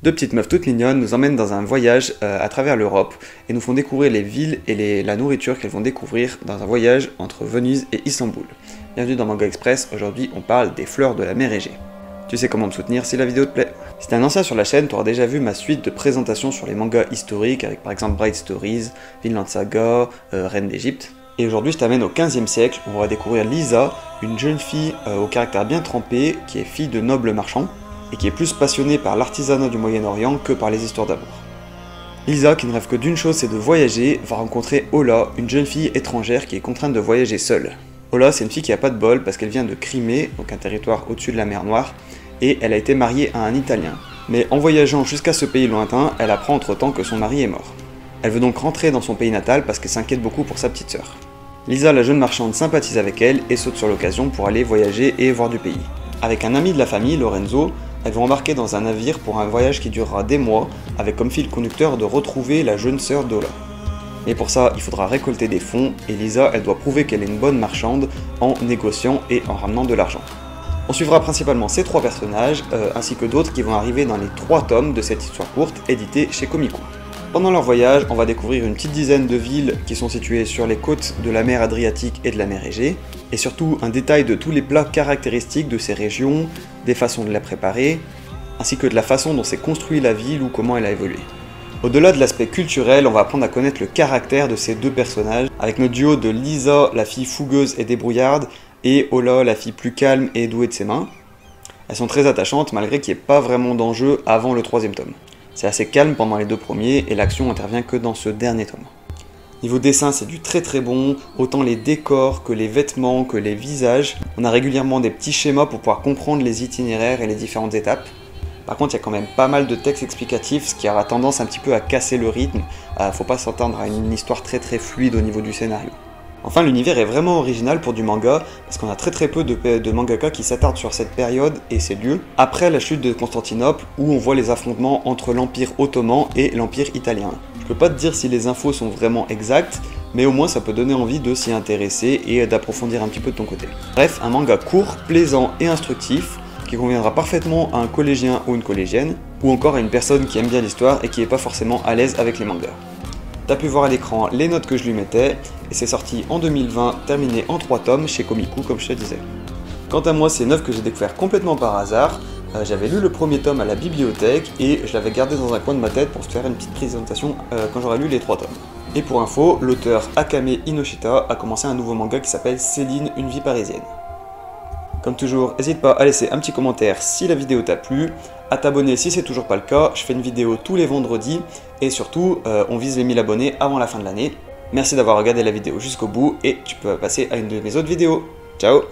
Deux petites meufs toutes mignonnes nous emmènent dans un voyage à travers l'Europe et nous font découvrir les villes et la nourriture qu'elles vont découvrir dans un voyage entre Venise et Istanbul. Bienvenue dans Manga Express, aujourd'hui on parle des fleurs de la mer Égée. Tu sais comment me soutenir si la vidéo te plaît. Si t'es un ancien sur la chaîne, tu auras déjà vu ma suite de présentations sur les mangas historiques avec par exemple Bright Stories, Vinland Saga, Reine d'Égypte. Et aujourd'hui je t'amène au 15e siècle où on va découvrir Lisa, une jeune fille au caractère bien trempé qui est fille de nobles marchands et qui est plus passionnée par l'artisanat du Moyen-Orient que par les histoires d'amour. Lisa, qui ne rêve que d'une chose, c'est de voyager, va rencontrer Ola, une jeune fille étrangère qui est contrainte de voyager seule. Ola, c'est une fille qui a pas de bol parce qu'elle vient de Crimée, donc un territoire au-dessus de la mer Noire, et elle a été mariée à un Italien. Mais en voyageant jusqu'à ce pays lointain, elle apprend entre-temps que son mari est mort. Elle veut donc rentrer dans son pays natal parce qu'elle s'inquiète beaucoup pour sa petite sœur. Lisa, la jeune marchande, sympathise avec elle et saute sur l'occasion pour aller voyager et voir du pays. Avec un ami de la famille, Lorenzo, elles vont embarquer dans un navire pour un voyage qui durera des mois, avec comme fil conducteur de retrouver la jeune sœur d'Ola. Mais pour ça, il faudra récolter des fonds, et Lisa, elle doit prouver qu'elle est une bonne marchande en négociant et en ramenant de l'argent. On suivra principalement ces trois personnages, ainsi que d'autres qui vont arriver dans les 3 tomes de cette histoire courte, éditée chez Komiku. Pendant leur voyage, on va découvrir une petite dizaine de villes qui sont situées sur les côtes de la mer Adriatique et de la mer Égée, et surtout un détail de tous les plats caractéristiques de ces régions, des façons de la préparer, ainsi que de la façon dont s'est construite la ville ou comment elle a évolué. Au-delà de l'aspect culturel, on va apprendre à connaître le caractère de ces deux personnages, avec notre duo de Lisa, la fille fougueuse et débrouillarde, et Ola, la fille plus calme et douée de ses mains. Elles sont très attachantes malgré qu'il n'y ait pas vraiment d'enjeu avant le 3e tome. C'est assez calme pendant les 2 premiers et l'action intervient que dans ce dernier tome. Niveau dessin, c'est du très bon, autant les décors que les vêtements, que les visages. On a régulièrement des petits schémas pour pouvoir comprendre les itinéraires et les différentes étapes. Par contre, il y a quand même pas mal de textes explicatifs, ce qui aura tendance un petit peu à casser le rythme. Faut pas s'attendre à une histoire très fluide au niveau du scénario. Enfin, l'univers est vraiment original pour du manga, parce qu'on a très peu de mangaka qui s'attardent sur cette période et ces lieux, après la chute de Constantinople, où on voit les affrontements entre l'Empire ottoman et l'Empire italien. Je peux pas te dire si les infos sont vraiment exactes, mais au moins ça peut donner envie de s'y intéresser et d'approfondir un petit peu de ton côté. Bref, un manga court, plaisant et instructif, qui conviendra parfaitement à un collégien ou une collégienne, ou encore à une personne qui aime bien l'histoire et qui n'est pas forcément à l'aise avec les mangas. T'as pu voir à l'écran les notes que je lui mettais, et c'est sorti en 2020, terminé en 3 tomes chez Komiku comme je te disais. Quant à moi, c'est une œuvre que j'ai découvert complètement par hasard. J'avais lu le premier tome à la bibliothèque et je l'avais gardé dans un coin de ma tête pour te faire une petite présentation quand j'aurai lu les 3 tomes. Et pour info, l'auteur Akame Inoshita a commencé un nouveau manga qui s'appelle Céline, une vie parisienne. Comme toujours, n'hésite pas à laisser un petit commentaire si la vidéo t'a plu, à t'abonner si c'est toujours pas le cas, je fais une vidéo tous les vendredis, et surtout, on vise les 1000 abonnés avant la fin de l'année. Merci d'avoir regardé la vidéo jusqu'au bout, et tu peux passer à une de mes autres vidéos. Ciao!